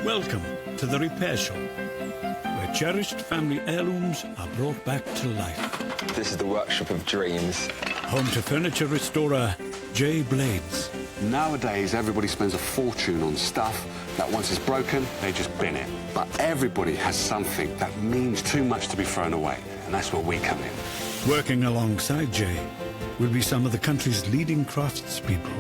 Welcome to the repair shop, where cherished family heirlooms are brought back to life. This is the workshop of dreams. Home to furniture restorer J. Blades. Nowadays, everybody spends a fortune on stuff that once it's broken, they just bin it. But everybody has something that means too much to be thrown away, and that's where we come in. Working alongside Jay will be some of the country's leading craftspeople.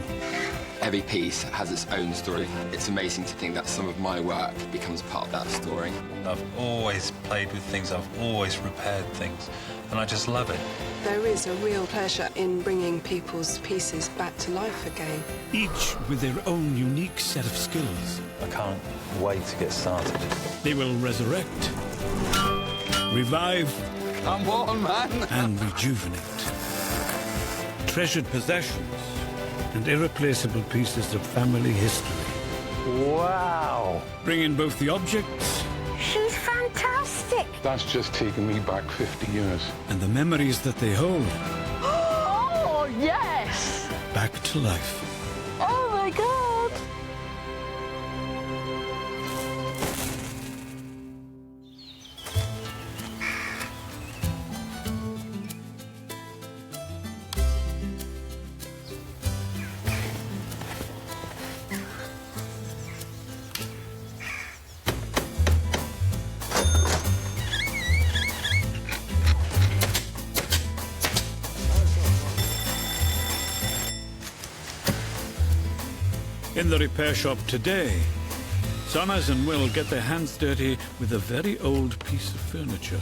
Every piece has its own story. It's amazing to think that some of my work becomes part of that story. I've always played with things, I've always repaired things, and I just love it. There is a real pleasure in bringing people's pieces back to life again. Each with their own unique set of skills. I can't wait to get started. They will resurrect, revive, Come on, man! and rejuvenate. Treasured possessions and irreplaceable pieces of family history. Wow! Bring in both the objects... She's fantastic! That's just taken me back 50 years. and the memories that they hold Oh, yes! back to life. Oh, my God! In the repair shop today, Sonnaz and Will get their hands dirty with a very old piece of furniture.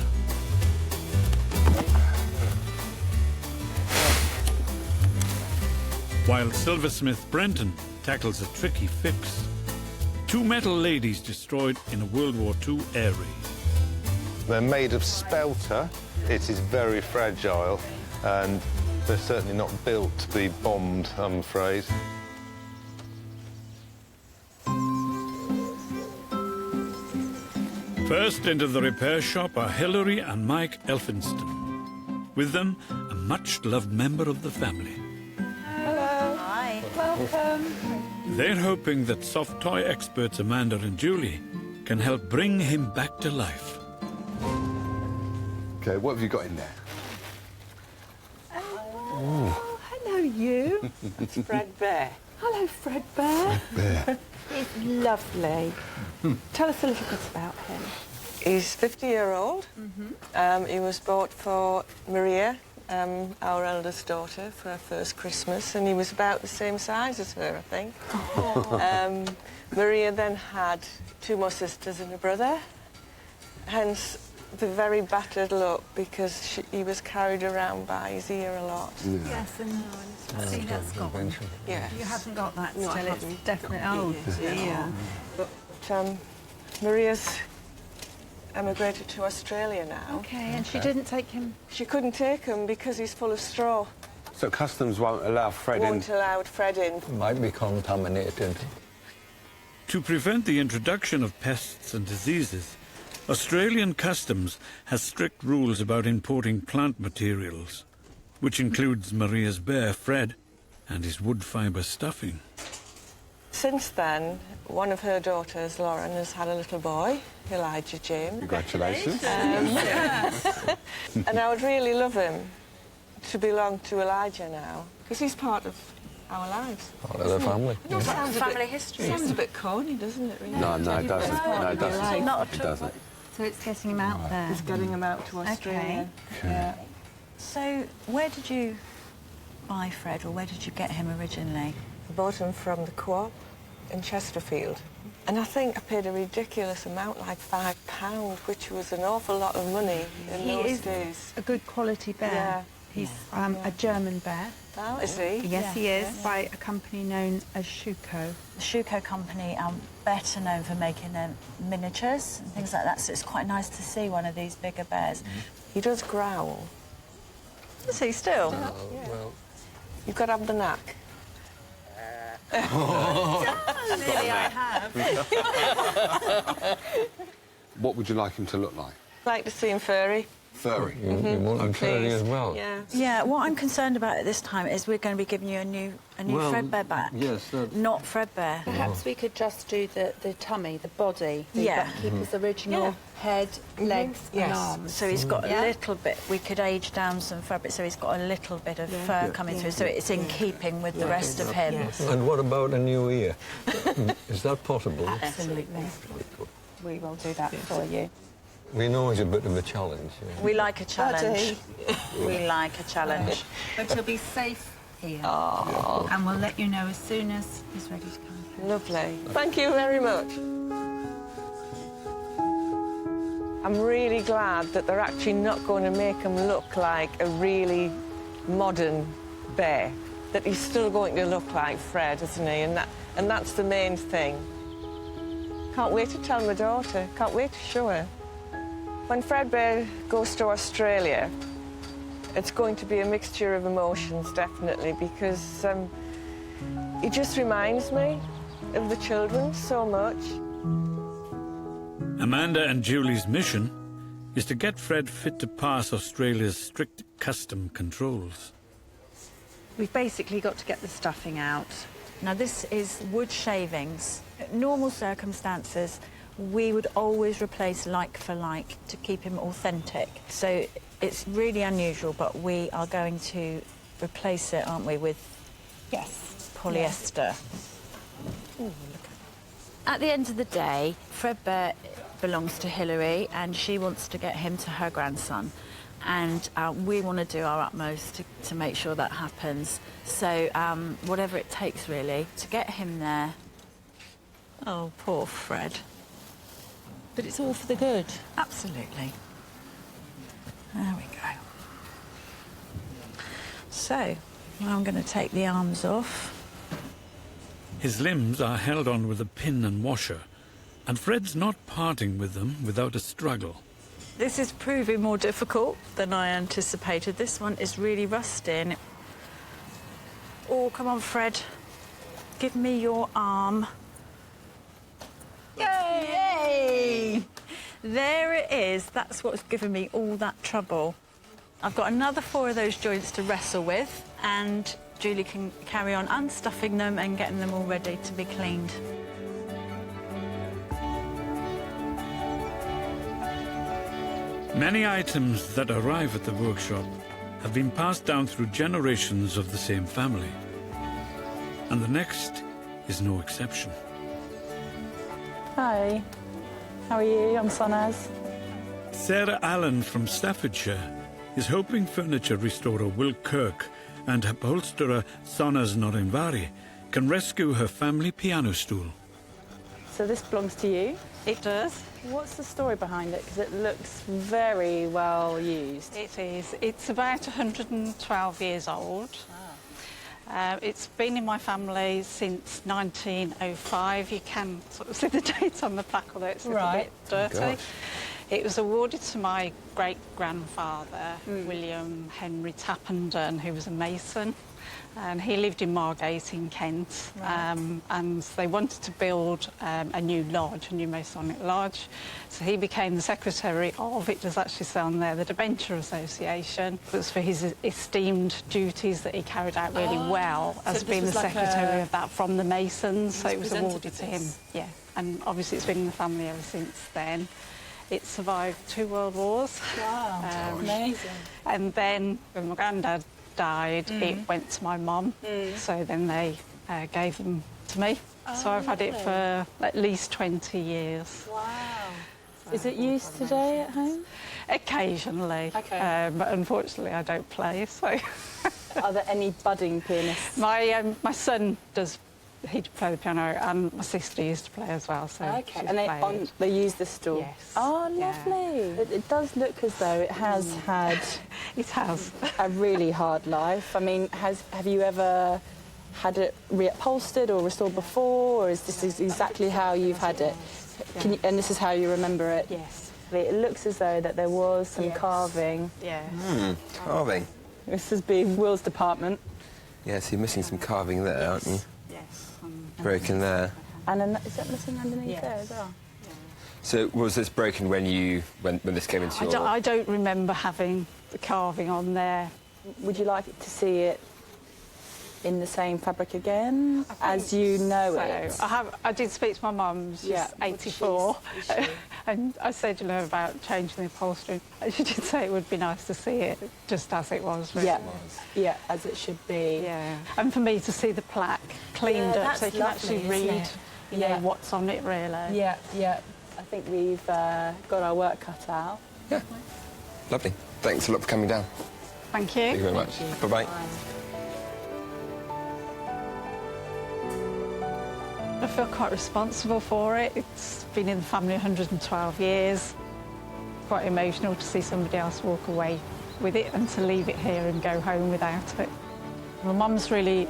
While silversmith Brenton tackles a tricky fix. Two metal ladies destroyed in a World War II air raid. They're made of spelter. It is very fragile, and they're certainly not built to be bombed, I'm afraid. First into the repair shop are Hilary and Mike Elphinston. With them, a much-loved member of the family. Hello. Hi. Welcome. They're hoping that soft toy experts Amanda and Julie can help bring him back to life. OK, what have you got in there? Oh, hello, you. It's threadbare. Hello, Fredbear. Bear. He's lovely. Tell us a little bit about him. He's 50-year-old. He was bought for Maria, our eldest daughter, for her first Christmas, and he was about the same size as her, I think. Maria then had two more sisters and a brother, hence the very battered look, because he was carried around by his ear a lot. Yeah. Yes, and see, that's gone. Yes. You haven't got that No, I still. It's haven't. definitely... Oh, dear. But Maria's emigrated to Australia now. OK, and she didn't take him... She couldn't take him because he's full of straw. So customs won't allow Fred in? Won't allow Fred in. Might be contaminated. To prevent the introduction of pests and diseases, Australian customs has strict rules about importing plant materials, which includes Maria's bear, Fred, and his wood fibre stuffing. Since then, one of her daughters, Lauren, has had a little boy, Elijah James. Congratulations. And I would really love him to belong to Elijah now, because he's part of our lives. Part of the family. It sounds Family history. Sounds a bit corny, doesn't it, really? No, it doesn't. No, it doesn't. Not It doesn't. So it's getting him out there. It's getting him out to Australia. Yeah. So, where did you buy Fred, or where did you get him originally? I bought him from the Co-op in Chesterfield. And I think I paid a ridiculous amount, like £5, which was an awful lot of money in those days. A good quality bear. Yeah. He's a German bear. Oh, is he? Yes, he is, by a company known as Schuko. The Schuko company are better known for making miniatures and things like that, so it's quite nice to see one of these bigger bears. He does growl. Does he still? Well, You've got to have the knack. Nearly I have. What would you like him to look like? Like to see him furry. Furry. You want them furry as well? Yeah. Yeah, what I'm concerned about at this time is we're going to be giving you a new Well, threadbare back. yes, that- Not threadbare. Perhaps we could just do the tummy, the body, the Yeah. keeper's original head, legs and Yes. arms. So he's got Yeah. a little bit, we could age down some fabric, so he's got a little bit of fur coming through, so it's in keeping with the rest of him. Yes. And what about a new ear? Is that possible? Absolutely. We will do that for you. We know it's a bit of a challenge. Yeah. We like a challenge. We like a challenge. But he'll be safe here. And we'll let you know as soon as he's ready to come. Lovely. Thank you very much. I'm really glad that they're actually not going to make him look like a really modern bear. That he's still going to look like Fred, isn't he? And that's the main thing. Can't wait to tell my daughter. Can't wait to show her. When Fredbear goes to Australia, it's going to be a mixture of emotions, definitely, because he just reminds me of the children so much. Amanda and Julie's mission is to get Fred fit to pass Australia's strict custom controls. We've basically got to get the stuffing out. Now, this is wood shavings. In normal circumstances, we would always replace like for like to keep him authentic. So it's really unusual, but we are going to replace it, aren't we, with polyester. Ooh, look at the end of the day, Fredbear belongs to Hilary, and she wants to get him to her grandson. And we want to do our utmost to make sure that happens. So whatever it takes, really, to get him there. Oh, poor Fred. But it's all for the good. Absolutely. There we go. So, now I'm going to take the arms off. His limbs are held on with a pin and washer, and Fred's not parting with them without a struggle. This is proving more difficult than I anticipated. This one is really rusting. Oh, come on, Fred. Give me your arm. Yay! There it is. That's what's given me all that trouble. I've got another 4 of those joints to wrestle with, and Julie can carry on unstuffing them and getting them all ready to be cleaned. Many items that arrive at the workshop have been passed down through generations of the same family. And the next is no exception. Hi. How are you? I'm Sonnaz. Sarah Allen from Staffordshire is hoping furniture restorer Will Kirk and upholsterer Sonnaz Nooranvary can rescue her family piano stool. So this belongs to you? It does. What's the story behind it? Because it looks very well used. It is. It's about 112 years old. It's been in my family since 1905. You can sort of see the date on the plaque, although it's a little bit dirty. Gosh. It was awarded to my great-grandfather, William Henry Tappenden, who was a mason. And he lived in Margate in Kent, and they wanted to build a new lodge, a new Masonic lodge. So he became the secretary of, it does actually say on there, the Debenture Association. It was for his esteemed duties that he carried out really well as being the secretary of that from the Masons. So it was awarded to him, And obviously it's been in the family ever since then. It survived 2 world wars. Wow, amazing. And then when my granddad died, it went to my mum. So then they gave them to me. So I've had it for at least 20 years. Wow. Is it used today at home? Occasionally. Okay. But unfortunately I don't play, so... Are there any budding pianists? My son does, he'd play the piano, and my sister used to play as well, so Okay, she's and they use the stool? Yes. Oh, lovely. It does look as though it has had... It has. A really hard life. I mean, have you ever had it reupholstered or restored before, or is this exactly how you've had it? And this is how you remember it? Yes. It looks as though that there was some carving. Yeah. Carving. This has been Will's department. Yes, you're missing some carving there, aren't you? Yes. Broken there. And is that missing underneath there as well? So was this broken when this came into your... I don't remember having the carving on there. Would you like to see it in the same fabric again, as you know it? I did speak to my mum, she's 84, and I said, you know, about changing the upholstery. And she did say it would be nice to see it just as it was. Yeah, as it should be. Yeah, and for me to see the plaque cleaned up so you can actually read, you know, what's on it, really. Yeah. I think we've got our work cut out. Yeah, lovely. Thanks a lot for coming down. Thank you. Thank you very much. Bye-bye. I feel quite responsible for it. It's been in the family 112 years. Quite emotional to see somebody else walk away with it and to leave it here and go home without it. My mum's really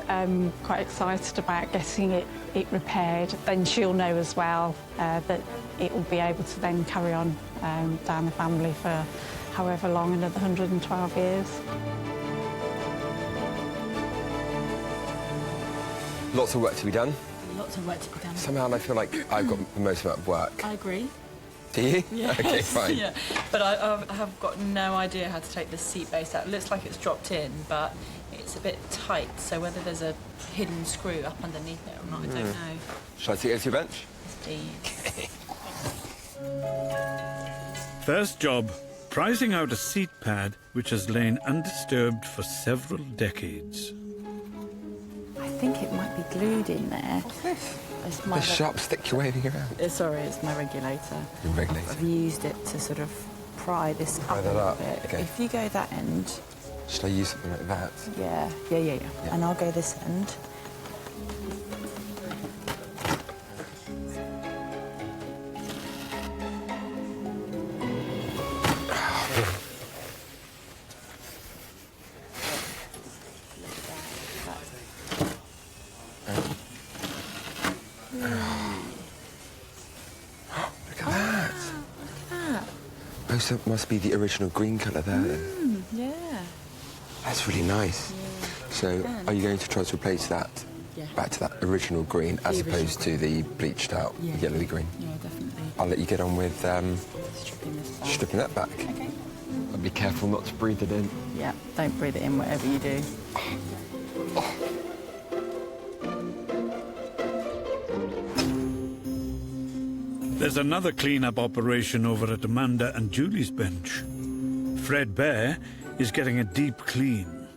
quite excited about getting it repaired. Then she'll know as well that it will be able to then carry on down the family for however long, another 112 years. Lots of work to be done. Lots of work to be done. Somehow I feel like I've got the most amount of work. I agree. Do you? Yes. OK, fine. Yeah, but I have got no idea how to take the seat base out. It looks like it's dropped in, but it's a bit tight, so whether there's a hidden screw up underneath it or not, I don't know. Shall I take it to your bench? Please. First job, prizing out a seat pad which has lain undisturbed for several decades. I think it might be glued in there. What's this? It's The sharp stick you're waving around. Sorry, it's my regulator. Your regulator. I've used it to sort of pry this up a little bit. Okay. If you go that end... Should I use something like that? Yeah. And I'll go this end. Oh, so it must be the original green colour there, then. Yeah. That's really nice. Yeah. So, are you going to try to replace that back to that original green as opposed to the bleached out yellowy green? Yeah, definitely. I'll let you get on with stripping that back. Okay. But be careful not to breathe it in. Yeah, don't breathe it in, whatever you do. There's another clean-up operation over at Amanda and Julie's bench. Threadbare is getting a deep clean.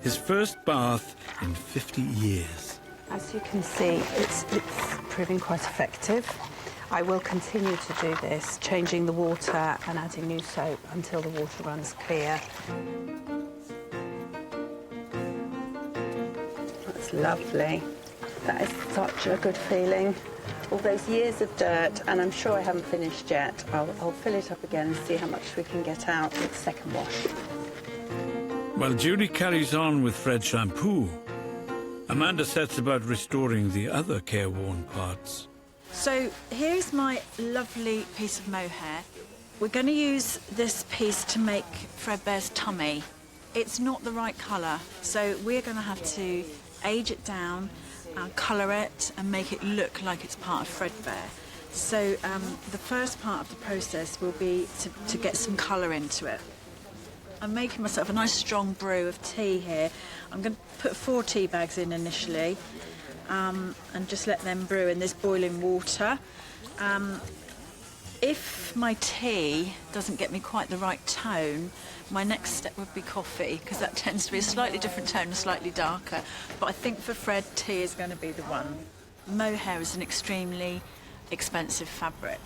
His first bath in 50 years. As you can see, it's proving quite effective. I will continue to do this, changing the water and adding new soap until the water runs clear. That's lovely. That is such a good feeling. All those years of dirt, and I'm sure I haven't finished yet. I'll fill it up again and see how much we can get out with the second wash. While Julie carries on with Fred shampoo, Amanda sets about restoring the other careworn parts. So here's my lovely piece of mohair. We're going to use this piece to make Threadbare's tummy. It's not the right colour, so we're going to have to age it down, colour it and make it look like it's part of Threadbare. So the first part of the process will be to get some colour into it. I'm making myself a nice strong brew of tea here. I'm going to put 4 tea bags in initially and just let them brew in this boiling water. If my tea doesn't get me quite the right tone, my next step would be coffee, because that tends to be a slightly different tone and slightly darker. But I think for Fred, tea is going to be the one. Mohair is an extremely expensive fabric.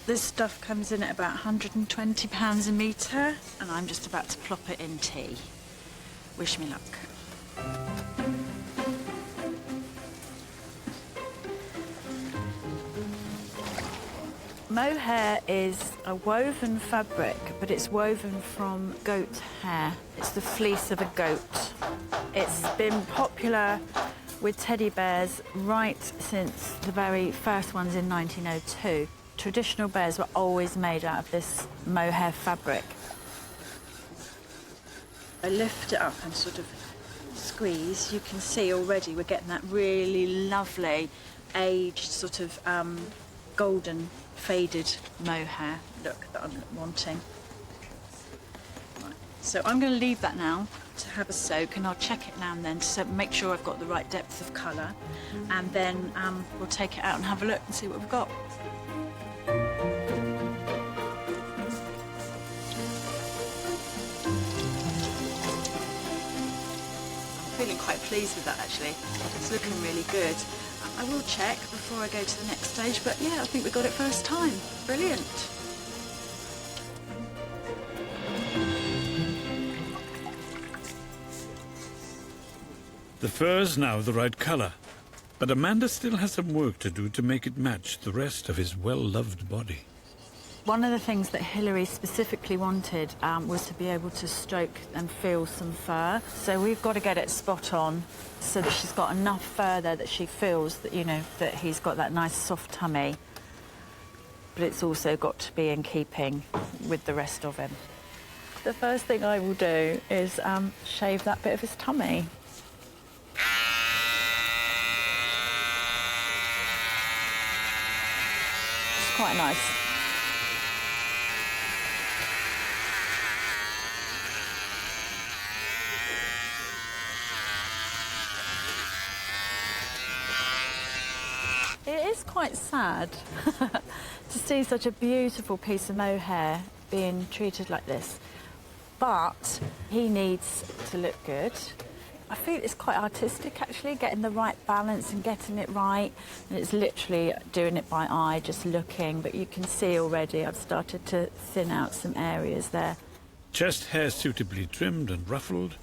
This stuff comes in at about £120 a metre, and I'm just about to plop it in tea. Wish me luck. Mohair is a woven fabric, but it's woven from goat hair. It's the fleece of a goat. It's been popular with teddy bears right since the very first ones in 1902. Traditional bears were always made out of this mohair fabric. I lift it up and sort of squeeze. You can see already we're getting that really lovely aged sort of golden faded mohair look that I'm wanting. Right. So I'm going to leave that now to have a soak, and I'll check it now and then to make sure I've got the right depth of colour, and then we'll take it out and have a look and see what we've got. Feeling quite pleased with that, actually. It's looking really good. I will check before I go to the next stage, but yeah, I think we got it first time. Brilliant. The fur's now the right colour, but Amanda still has some work to do to make it match the rest of his well-loved body. One of the things that Hilary specifically wanted was to be able to stroke and feel some fur. So we've got to get it spot on so that she's got enough fur there that she feels that, you know, that he's got that nice soft tummy. But it's also got to be in keeping with the rest of him. The first thing I will do is shave that bit of his tummy. It's quite nice. It is quite sad to see such a beautiful piece of mohair being treated like this, but he needs to look good. I feel it's quite artistic, actually, getting the right balance and getting it right, and it's literally doing it by eye, just looking, but you can see already I've started to thin out some areas there. Chest hair suitably trimmed and ruffled,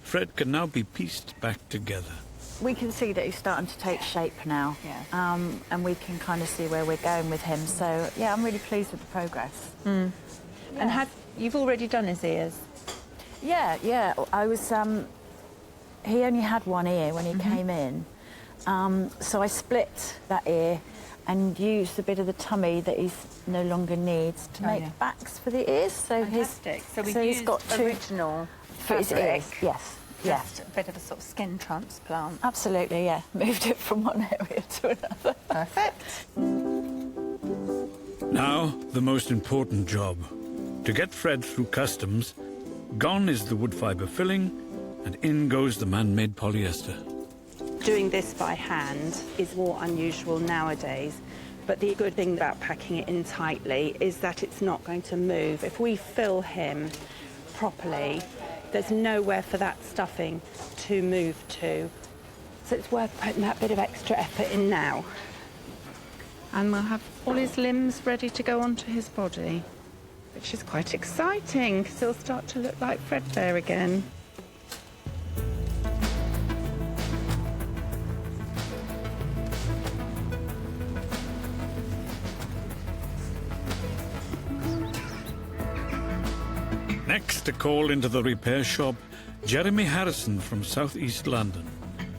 Fred can now be pieced back together. We can see that he's starting to take shape now, and we can kind of see where we're going with him. So, yeah, I'm really pleased with the progress. Mm. Yeah. And you've already done his ears? Yeah. I was. He only had one ear when he came in, so I split that ear and used a bit of the tummy that he no longer needs to make backs for the ears. So fantastic. So we've he's used got two original for his ears. Yes. Just a bit of a sort of skin transplant. Absolutely, yeah. Moved it from one area to another. Perfect. Now, the most important job. To get Fred through customs, gone is the wood fibre filling, and in goes the man-made polyester. Doing this by hand is more unusual nowadays, but the good thing about packing it in tightly is that it's not going to move. If we fill him properly, there's nowhere for that stuffing to move to. So it's worth putting that bit of extra effort in now. And we'll have all his limbs ready to go onto his body, which is quite exciting, because he'll start to look like threadbare again. Next, a call into the repair shop, Jeremy Harrison from South East London,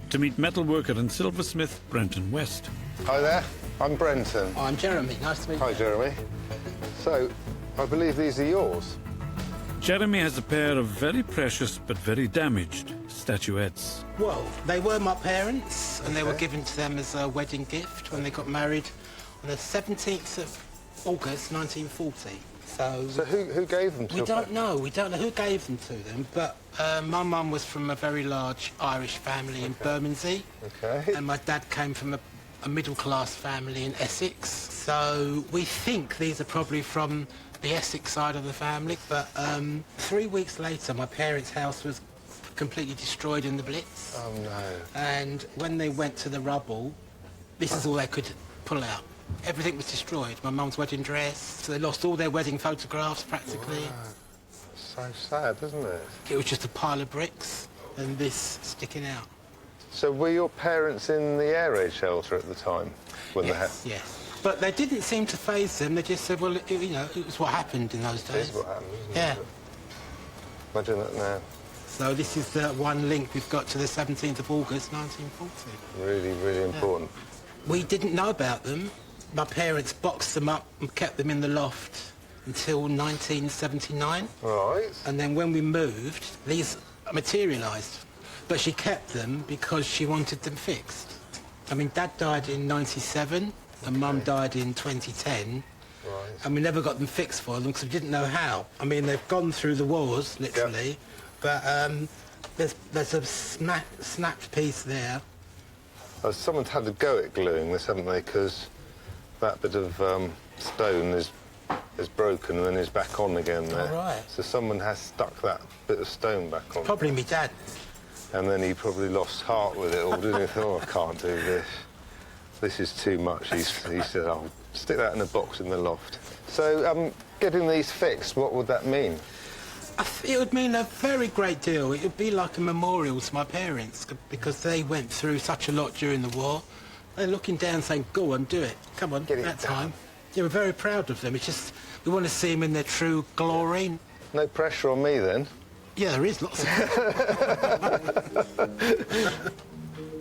to meet metalworker and silversmith Brenton West. Hi there, I'm Brenton. I'm Jeremy, nice to meet you. Hi, Jeremy. So, I believe these are yours. Jeremy has a pair of very precious but very damaged statuettes. Well, they were my parents, and they were given to them as a wedding gift when they got married on the 17th of August, 1940. So who gave them to them? We don't know who gave them to them, but my mum was from a very large Irish family in Bermondsey. Okay. And my dad came from a middle-class family in Essex. So we think these are probably from the Essex side of the family, but 3 weeks later my parents' house was completely destroyed in the Blitz. Oh, no. And when they went to the rubble, this is all they could pull out. Everything was destroyed. My mum's wedding dress, so they lost all their wedding photographs, practically. Wow. So sad, isn't it? It was just a pile of bricks and this sticking out. So were your parents in the air raid shelter at the time? When Yes. But they didn't seem to faze them. They just said, well, it was what happened in those days. It is what happened, isn't it? Imagine that now. So this is the one link we've got to the 17th of August, 1940. Really, really important. We didn't know about them. My parents boxed them up and kept them in the loft until 1979. Right. And then when we moved, these materialised. But she kept them because she wanted them fixed. I mean, Dad died in 97, and Mum died in 2010. Right. And we never got them fixed for them because we didn't know how. I mean, they've gone through the wars, literally, but there's a snapped piece there. Oh, someone's had a go at gluing this, haven't they? Because that bit of stone is broken and then is back on again there. All right. So someone has stuck that bit of stone back on. Probably me dad. And then he probably lost heart with it all, didn't he? Thought, oh, I can't do this. This is too much. He said, I'll stick that in a box in the loft. So, getting these fixed, what would that mean? It would mean a very great deal. It would be like a memorial to my parents because they went through such a lot during the war. They're looking down saying, go on, do it. Come on, that time. Yeah, we're very proud of them. It's just, we want to see them in their true glory. No pressure on me, then? Yeah, there is lots of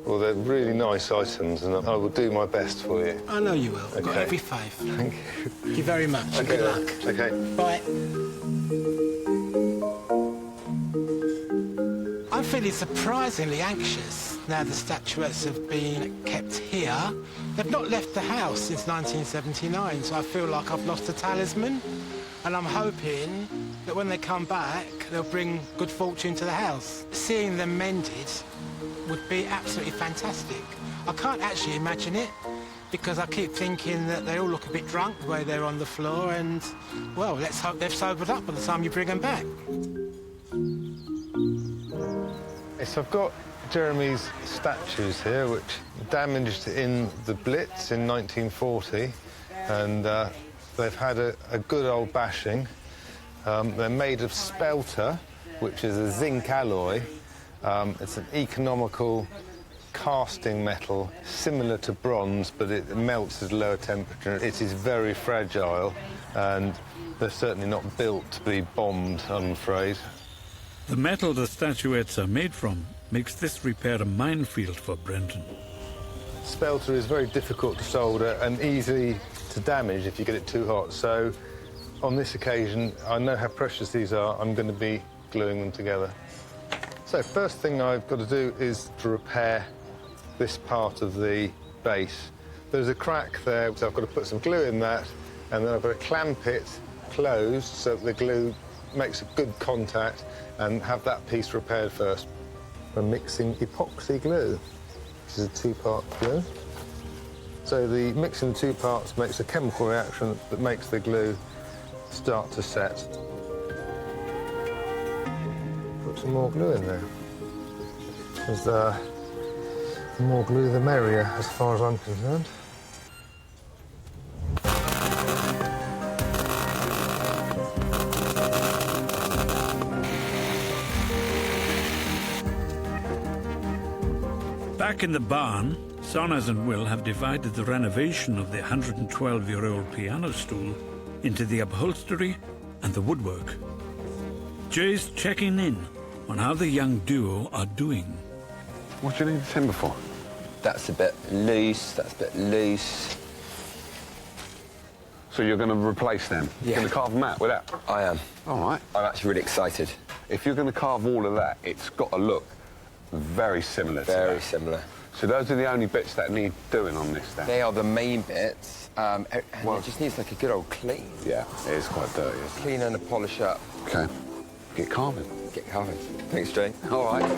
Well, they're really nice items, and I will do my best for you. I know you will. I've got Okay. every faith. Thank you. Thank you very much. Okay, Good luck. Okay. Bye. I'm feeling surprisingly anxious now the statuettes have been kept here. They've not left the house since 1979, so I feel like I've lost a talisman. And I'm hoping that when they come back, they'll bring good fortune to the house. Seeing them mended would be absolutely fantastic. I can't actually imagine it because I keep thinking that they all look a bit drunk the way they're on the floor and, well, let's hope they've sobered up by the time you bring them back. So I've got Jeremy's statues here, which damaged in the Blitz in 1940, and they've had a good old bashing. They're made of spelter, which is a zinc alloy. It's an economical casting metal, similar to bronze, but it melts at a lower temperature. It is very fragile, and they're certainly not built to be bombed, I'm afraid. The metal the statuettes are made from makes this repair a minefield for Brenton. Spelter is very difficult to solder and easy to damage if you get it too hot. So on this occasion, I know how precious these are. I'm going to be gluing them together. So first thing I've got to do is to repair this part of the base. There's a crack there, so I've got to put some glue in that, and then I've got to clamp it closed so that the glue makes a good contact, and have that piece repaired first. I'm mixing epoxy glue, which is a two-part glue. So the mixing the two parts makes a chemical reaction that makes the glue start to set. Put some more glue in there. Because the more glue, the merrier, as far as I'm concerned. Back in the barn, Sonnaz and Will have divided the renovation of the 112-year-old piano stool into the upholstery and the woodwork. Jay's checking in on how the young duo are doing. What do you need the timber for? That's a bit loose, that's a bit loose. So you're going to replace them? Yeah. You're going to carve them out with that? I am. All right. I'm actually really excited. If you're going to carve all of that, it's got to look very similar to that. Very similar. So those are the only bits that need doing on this then? They are the main bits, and it just needs like a good old clean. Yeah, it is quite dirty, isn't it? Clean and a polish up. OK. Get carving. Get carving. Thanks, Jay. All right.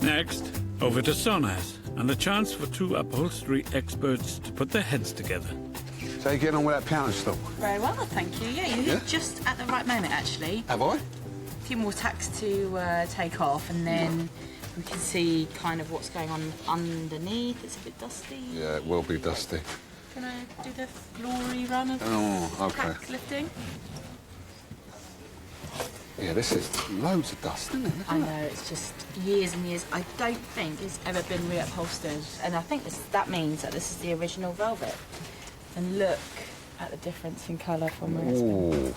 Next, over to Sonnaz, and a chance for two upholstery experts to put their heads together. So you're getting on with that piano stool? Very well, thank you. Yeah, you're just at the right moment, actually. Have I? A few more tacks to take off, and then we can see kind of what's going on underneath. It's a bit dusty. Yeah, it will be dusty. Can I do the glory run of tack lifting? Yeah, this is loads of dust, isn't it? I know, it's just years and years. I don't think it's ever been reupholstered, and I think that means that this is the original velvet. And look at the difference in colour from where it's been. Ooh.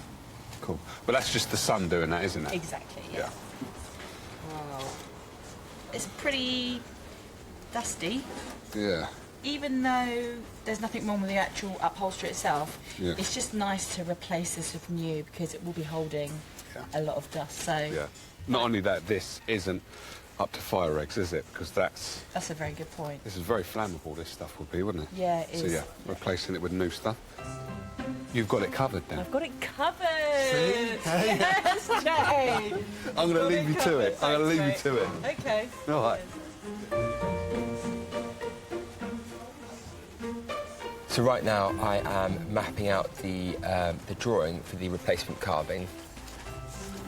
Cool. But that's just the sun doing that, isn't it? Exactly, yeah. Wow. It's pretty dusty. Yeah. Even though there's nothing wrong with the actual upholstery itself, Yeah. it's just nice to replace this with new because it will be holding a lot of dust. So Yeah. Not only that, this isn't up to fire eggs, is it? Because That's a very good point. this is very flammable, this stuff would be, wouldn't it? Yeah, it So, is. yeah, replacing it with new stuff. You've got it covered then. I've got it covered. See? Yes, Jane. I'm going to leave you to it. I'm going to leave you to it. Okay. All right. So right now I am mapping out the drawing for the replacement carving.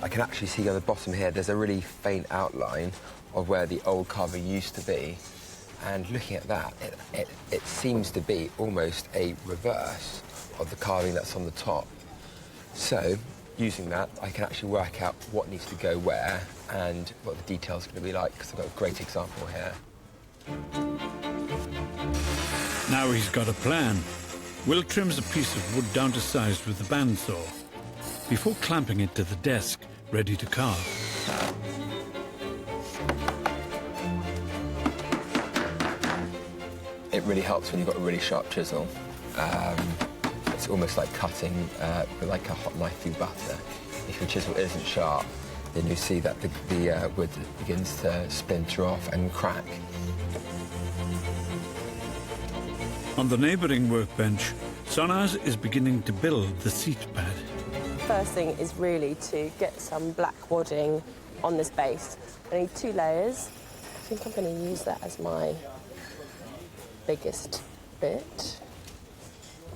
I can actually see on the bottom here there's a really faint outline of where the old carving used to be, and looking at that it seems to be almost a reverse of the carving that's on the top. So using that I can actually work out what needs to go where and what the details are going to be like, because I've got a great example here. Now he's got a plan. Will trims a piece of wood down to size with the bandsaw before clamping it to the desk, ready to carve. It really helps when you've got a really sharp chisel. It's almost like cutting with like a hot knife through butter. If your chisel isn't sharp, then you see that the wood begins to splinter off and crack. On the neighbouring workbench, Sonnaz is beginning to build the seat pad. First thing is really to get some black wadding on this base. I need 2 layers. I think I'm going to use that as my biggest bit.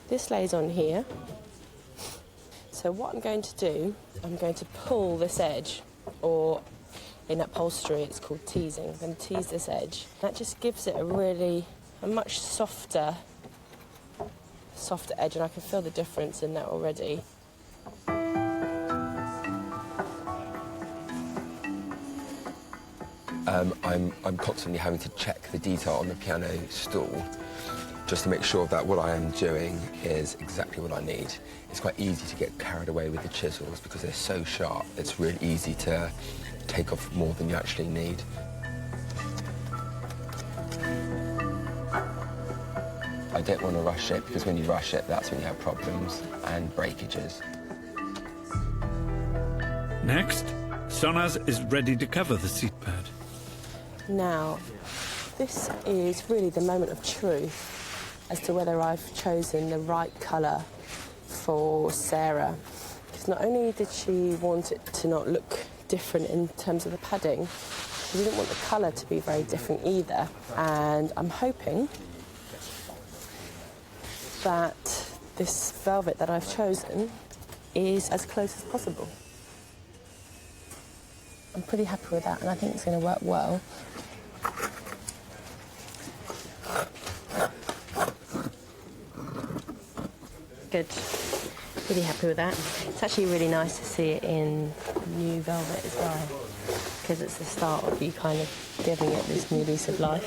This lays on here. So what I'm going to do, I'm going to pull this edge, or in upholstery it's called teasing. I'm going to tease this edge. That just gives it a much softer edge, and I can feel the difference in that already. I'm constantly having to check the detail on the piano stool just to make sure that what I am doing is exactly what I need. It's quite easy to get carried away with the chisels because they're so sharp. It's really easy to take off more than you actually need. I don't want to rush it, because when you rush it, that's when you have problems and breakages. Next, Sonnaz is ready to cover the seat pad. Now, this is really the moment of truth as to whether I've chosen the right colour for Sarah. Because not only did she want it to not look different in terms of the padding, she didn't want the colour to be very different either. And I'm hoping that this velvet that I've chosen is as close as possible. I'm pretty happy with that, and I think it's going to work well. Good. Really happy with that. It's actually really nice to see it in new velvet as well, because it's the start of you kind of giving it this new lease of life.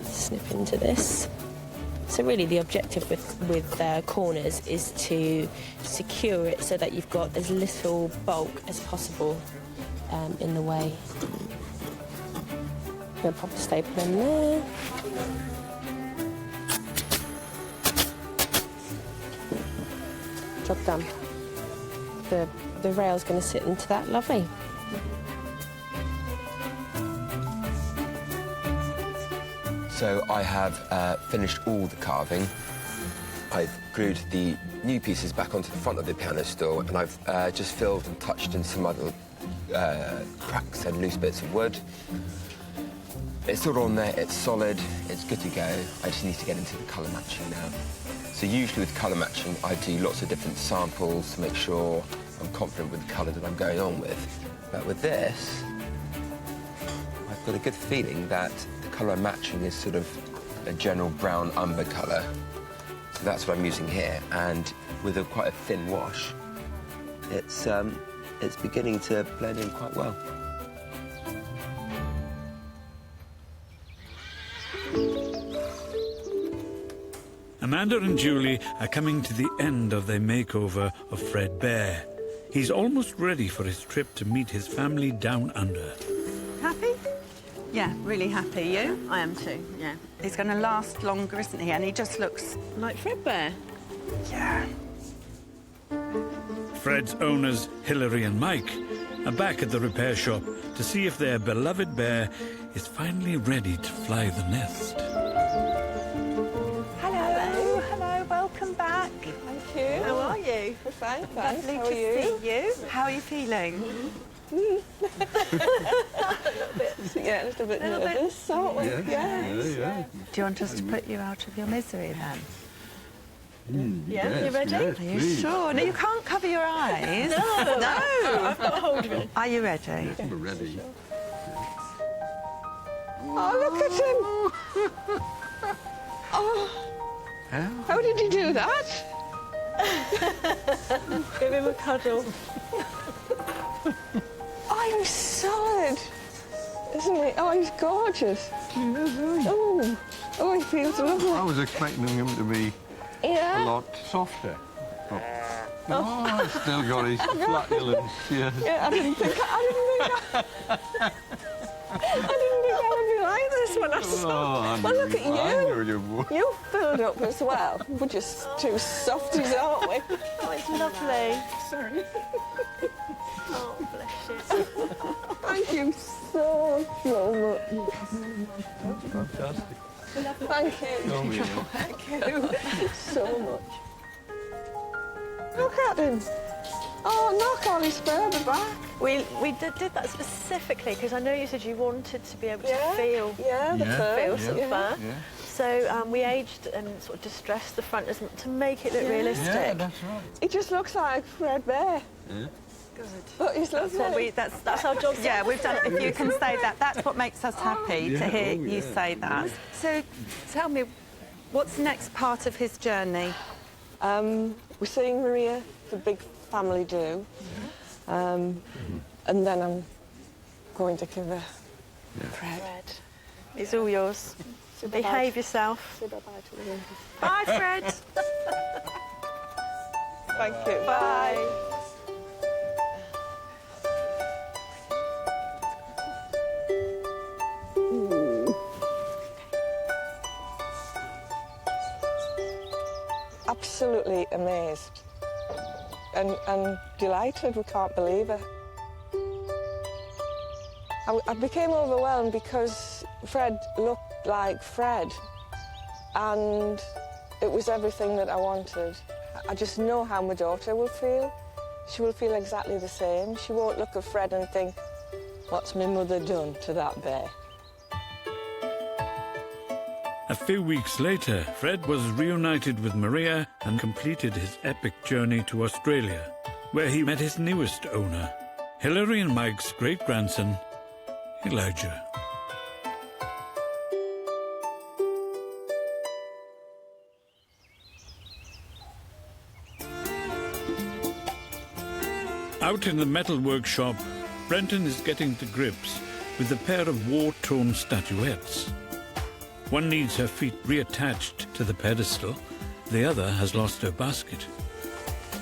Snip into this. So really the objective with corners is to secure it so that you've got as little bulk as possible in the way. I'm going to pop a staple in there. Job done. The rail's going to sit into that, lovely. So I have finished all the carving. I've glued the new pieces back onto the front of the piano stool, and I've just filled and touched in some other cracks and loose bits of wood. It's all on there, it's solid, it's good to go. I just need to get into the colour matching now. So usually with colour matching, I do lots of different samples to make sure I'm confident with the colour that I'm going on with. But with this, I've got a good feeling that the colour I'm matching is sort of a general brown umber colour. So that's what I'm using here, and with quite a thin wash, it's beginning to blend in quite well. Amanda and Julie are coming to the end of their makeover of Threadbare. He's almost ready for his trip to meet his family down under. Happy? Yeah, really happy. You? I am too, yeah. He's going to last longer, isn't he? And he just looks like threadbare. Yeah. Fred's owners, Hilary and Mike, are back at the repair shop to see if their beloved bear is finally ready to fly the nest. Hello. Hello, welcome back. Thank you. How are you? Fine, thanks. Lovely How to are you? see you. How are you feeling? Yeah, a little bit nervous, aren't we? Yeah. Do you want us to put you out of your misery then? Yeah, yes, you ready? yes, Are you please. sure? No, you can't cover your eyes. No. I've got hold of it. Are you ready? We're ready. Oh, look at him! Oh, how did you do that? Give him a cuddle. Oh, he's solid, isn't he? Oh, he's gorgeous. Oh, he feels lovely. I was expecting him to be Yeah. a lot softer. Oh, he's still got his flatulence, yes. Yeah, I didn't think I would be like this when I saw. I Well, knew look at I you. knew you would. You filled up as well. We're just two softies, aren't we? Oh, it's lovely. Sorry. Oh, bless you. Thank you so much. Fantastic. Thank you. Tell me. Thank you so much. Look at him. Oh, knock on his further back. We did that specifically because I know you said you wanted to be able to Yeah. feel Yeah, the fur. feel sort of Yeah. fur. So we aged and sort of distressed the front to make it look Yeah. realistic. Yeah, that's right. He just looks like threadbare. Yeah. Good. But he's That's lovely. what that's our job. Yeah, we've done. If you can say that, that's what makes us happy to hear you say that. So, tell me, what's next part of his journey? We're seeing Maria, the big family do. And then I'm going to give her Fred. It's all yours. Say Behave bye-bye. yourself. Say bye-bye to the Bye, Fred. Thank you. Bye. Absolutely amazed and delighted. We can't believe it. I became overwhelmed because Fred looked like Fred, and it was everything that I wanted. I just know how my daughter will feel. She will feel exactly the same. She won't look at Fred and think, what's my mother done to that bear? A few weeks later, Fred was reunited with Maria and completed his epic journey to Australia, where he met his newest owner, Hilary and Mike's great-grandson, Elijah. Out in the metal workshop, Brenton is getting to grips with a pair of war-torn statuettes. One needs her feet reattached to the pedestal, the other has lost her basket.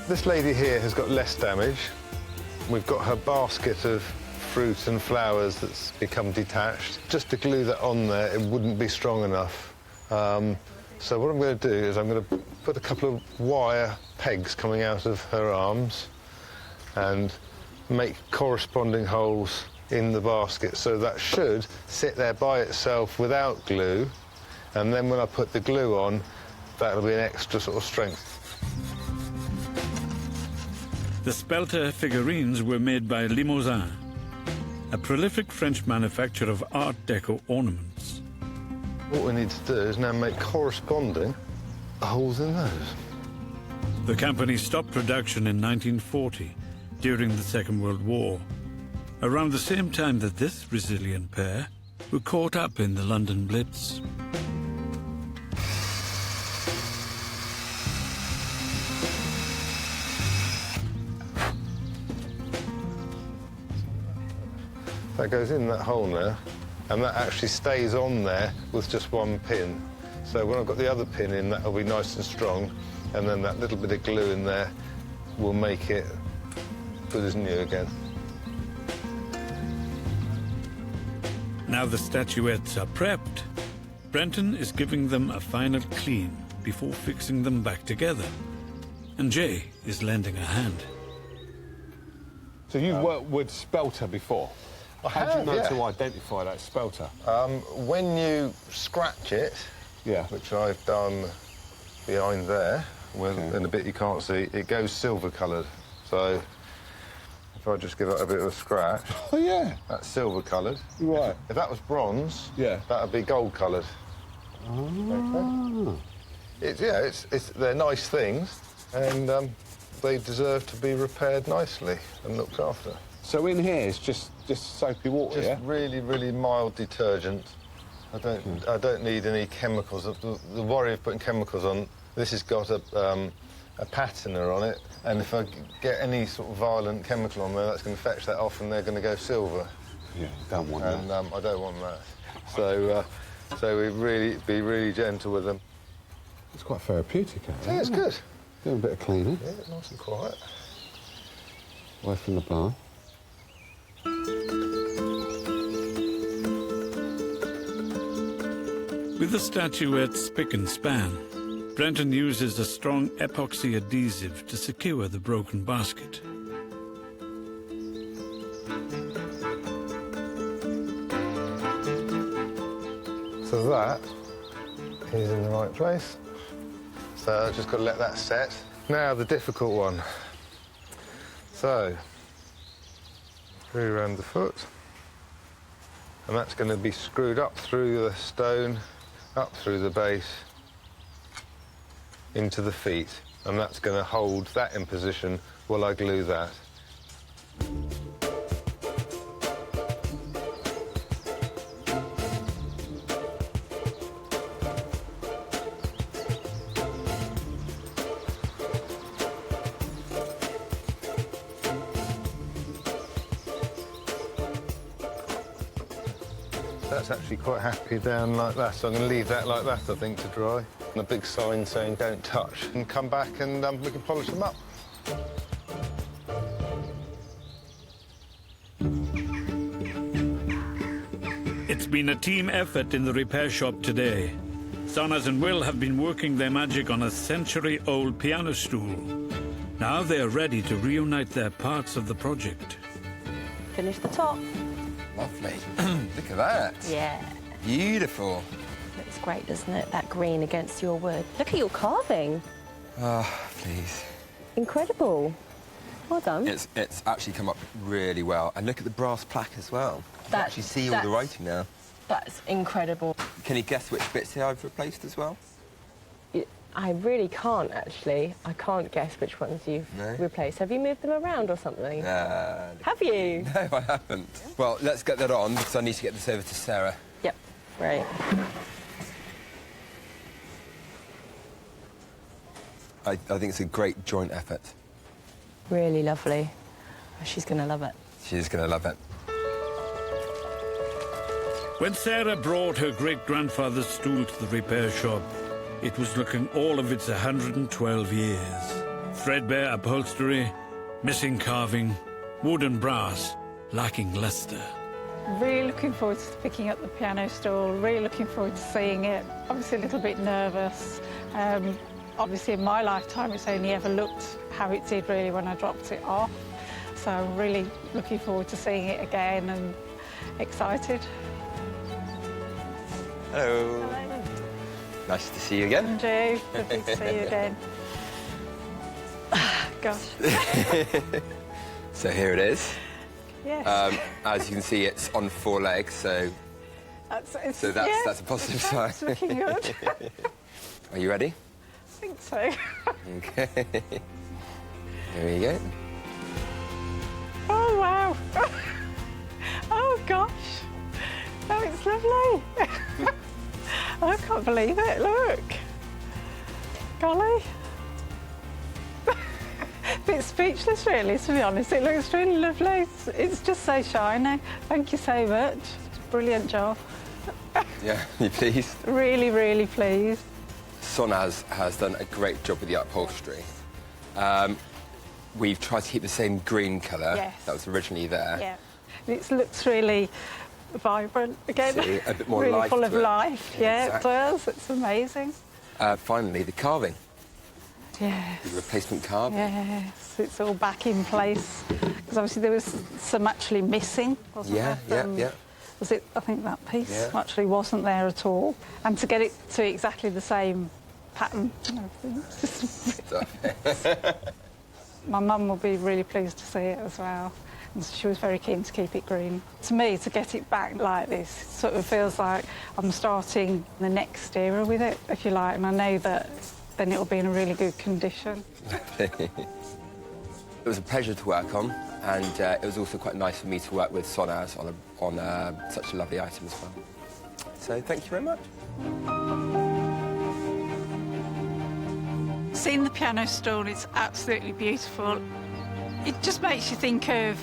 This lady here has got less damage. We've got her basket of fruit and flowers that's become detached. Just to glue that on there, it wouldn't be strong enough. So what I'm going to do is I'm going to put a couple of wire pegs coming out of her arms and make corresponding holes in the basket, so that should sit there by itself without glue, and then when I put the glue on, that'll be an extra sort of strength. The Spelter figurines were made by Limousin, a prolific French manufacturer of Art Deco ornaments. What we need to do is now make corresponding holes in those. The company stopped production in 1940 during the Second World War, around the same time that this resilient pair were caught up in the London Blitz. That goes in that hole now, and that actually stays on there with just one pin. So when I've got the other pin in, that'll be nice and strong, and then that little bit of glue in there will make it good as new again. Now the statuettes are prepped, Brenton is giving them a final clean before fixing them back together. And Jay is lending a hand. So you've worked with spelter before? How do you know to identify that spelter? When you scratch it, which I've done behind there, in the bit you can't see, it goes silver-coloured. So if I just give it a bit of a scratch... Oh, yeah. That's silver-coloured. Right. If that was bronze, that would be gold-coloured. Oh. Okay. They're nice things, and they deserve to be repaired nicely and looked after. So in here it's just soapy water, just really, really mild detergent. I don't need any chemicals. The worry of putting chemicals on, this has got a patina on it, and if I get any sort of violent chemical on there, that's going to fetch that off, and they're going to go silver. Yeah, don't want that. And I don't want that. So we really be really gentle with them. It's quite therapeutic, actually. Yeah, it's good. Doing a bit of cleaning. Yeah, nice and quiet. Away from the barn. With the statuette's spick and span, Brenton uses a strong epoxy adhesive to secure the broken basket. So that is in the right place. So I've just got to let that set. Now the difficult one. So, screw around the foot. And that's going to be screwed up through the stone, up through the base, into the feet. And that's going to hold that in position while I glue that. That's actually quite happy down like that, so I'm going to leave that like that, I think, to dry. And a big sign saying don't touch. And come back and we can polish them up. It's been a team effort in the repair shop today. Sonnaz and Will have been working their magic on a century-old piano stool. Now they're ready to reunite their parts of the project. Finish the top. Lovely. Look at that. Yeah. Beautiful. Looks great, doesn't it? That green against your wood. Look at your carving. Oh, please. Incredible. Well done. It's actually come up really well. And look at the brass plaque as well. You can actually see all the writing now. That's incredible. Can you guess which bits here I've replaced as well? I really can't, actually. I can't guess which ones you've replaced. Have you moved them around or something? Have you? No, I haven't. Well, let's get that on, because I need to get this over to Sarah. Yep, right. I think it's a great joint effort. Really lovely. She's going to love it. She's going to love it. When Sarah brought her great-grandfather's stool to the repair shop, it was looking all of its 112 years. Threadbare upholstery, missing carving, wood and brass, lacking lustre. Really looking forward to picking up the piano stool, really looking forward to seeing it. Obviously a little bit nervous. Obviously in my lifetime it's only ever looked how it did really when I dropped it off. So I'm really looking forward to seeing it again and excited. Hello. Hello. Nice to see you again. Andrew, lovely to see you again. Gosh. So here it is. Yes. As you can see, it's on 4 legs, so that's a positive sign. It's looking good. Are you ready? I think so. Okay. Here we go. Oh, wow. Oh, gosh. Oh, it's lovely. I can't believe it, look. Golly. Bit speechless, really, to be honest. It looks really lovely. It's just so shiny. Thank you so much. Brilliant job. Yeah, you pleased? Really, really pleased. Sonnaz has done a great job with the upholstery. We've tried to keep the same green colour that was originally there. Yeah. It looks really vibrant again. See, a bit more really life full of to it. life. Yeah, Exactly. it does. It's amazing. Finally, the carving. Yes. The replacement carving. Yes, it's all back in place. Because obviously there was some actually missing, wasn't there? Yeah. Was it? I think that piece Yeah. actually wasn't there at all. And to get it to exactly the same pattern and everything. My mum will be really pleased to see it as well. And she was very keen to keep it green. To me, to get it back like this, it sort of feels like I'm starting the next era with it, if you like, and I know that then it'll be in a really good condition. It was a pleasure to work on, and it was also quite nice for me to work with Sonnaz on such a lovely item as well. So thank you very much. Seeing the piano stool, it's absolutely beautiful. It just makes you think of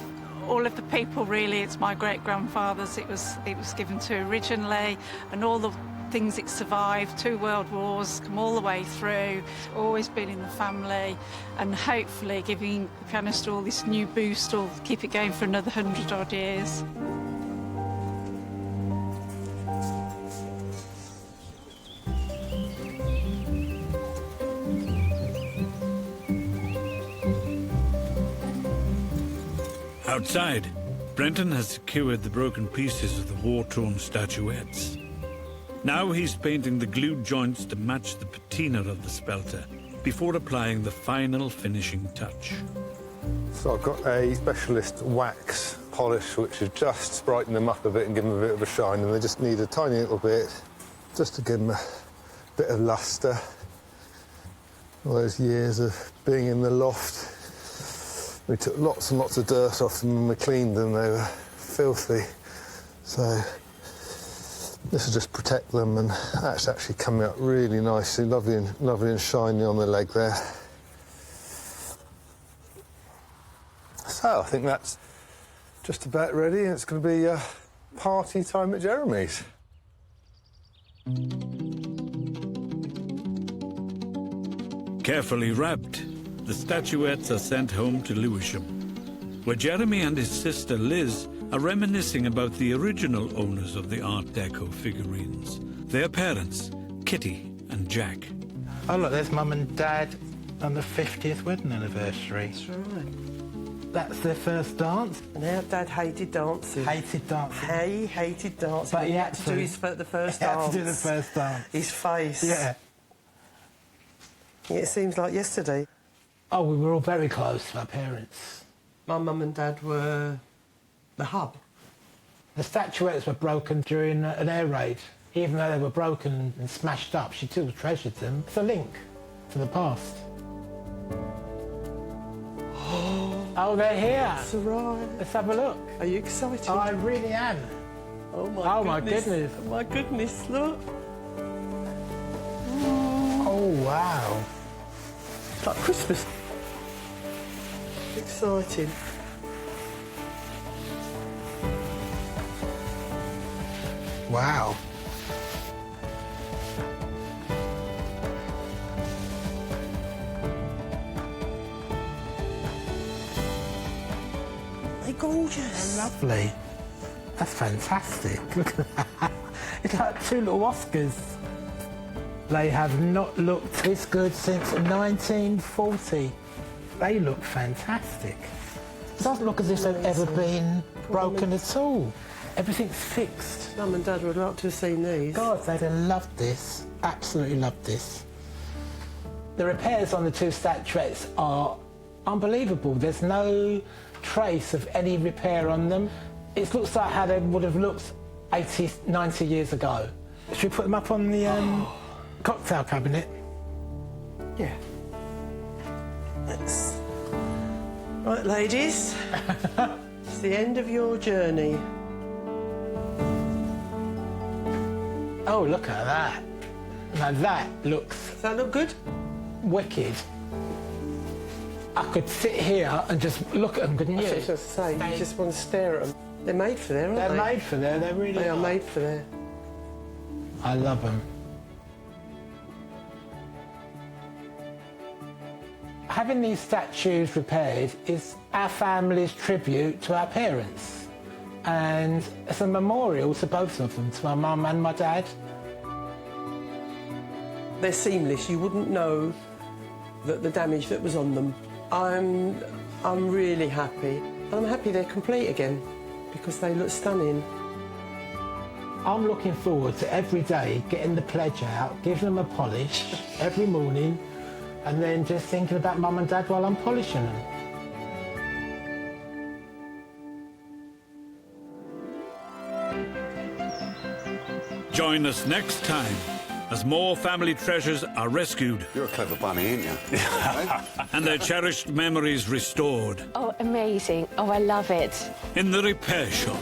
all of the people, really. It's my great-grandfather's. It was given to originally, and all the things it survived, 2 world wars, come all the way through, always been in the family, and hopefully giving the piano stool this new boost will keep it going for another 100-odd years. Outside, Brenton has secured the broken pieces of the war-torn statuettes. Now he's painting the glued joints to match the patina of the spelter before applying the final finishing touch. So I've got a specialist wax polish which has just brightened them up a bit and give them a bit of a shine, and they just need a tiny little bit just to give them a bit of lustre. All those years of being in the loft, we took lots and lots of dirt off them and we cleaned them. They were filthy. So this will just protect them, and that's actually coming out really nicely, lovely and shiny on the leg there. So I think that's just about ready. It's going to be party time at Jeremy's. Carefully wrapped, the statuettes are sent home to Lewisham, where Jeremy and his sister Liz are reminiscing about the original owners of the Art Deco figurines, their parents, Kitty and Jack. Oh, look, there's Mum and Dad on the 50th wedding anniversary. That's right. That's their first dance. And our Dad hated dancing. Hated dancing. He hated dancing. But he had to do the first he dance. had to do the first dance. His face. Yeah. It seems like yesterday. Oh, we were all very close to our parents. My mum and Dad were the hub. The statuettes were broken during an air raid. Even though they were broken and smashed up, she still treasured them. It's a link to the past. Oh, they're here. That's right. Let's have a look. Are you excited? I really am. Oh, my goodness. Oh, my goodness, look. Oh, wow. It's like Christmas. Exciting. Wow. They're gorgeous. They're lovely. That's fantastic. Look at that. It's like 2 little Oscars. They have not looked this good since 1940. They look fantastic. It doesn't look as if they've ever been broken at all. Everything's fixed. Mum and Dad would like to have seen these. God, they'd have loved this. Absolutely loved this. The repairs on the 2 statuettes are unbelievable. There's no trace of any repair on them. It looks like how they would have looked 80, 90 years ago. Should we put them up on the cocktail cabinet? Yeah. Let's... Right, ladies. It's the end of your journey. Oh, look at that. Now that looks... Does that look good? Wicked. I could sit here and just look at them, couldn't you? I was just going to say, you just want to stare at them. They're made for there, aren't they? They're made for there, they really are. They are made for there. I love them. Having these statues repaired is our family's tribute to our parents. and it's a memorial to both of them, to my mum and my dad. They're seamless. You wouldn't know that the damage that was on them. I'm really happy. And I'm happy they're complete again because they look stunning. I'm looking forward to every day getting the pledge out, giving them a polish every morning, and then just thinking about mum and dad while I'm polishing them. Join us next time as more family treasures are rescued. You're a clever bunny, ain't you? And their cherished memories restored. Oh, amazing. Oh, I love it. In the repair shop.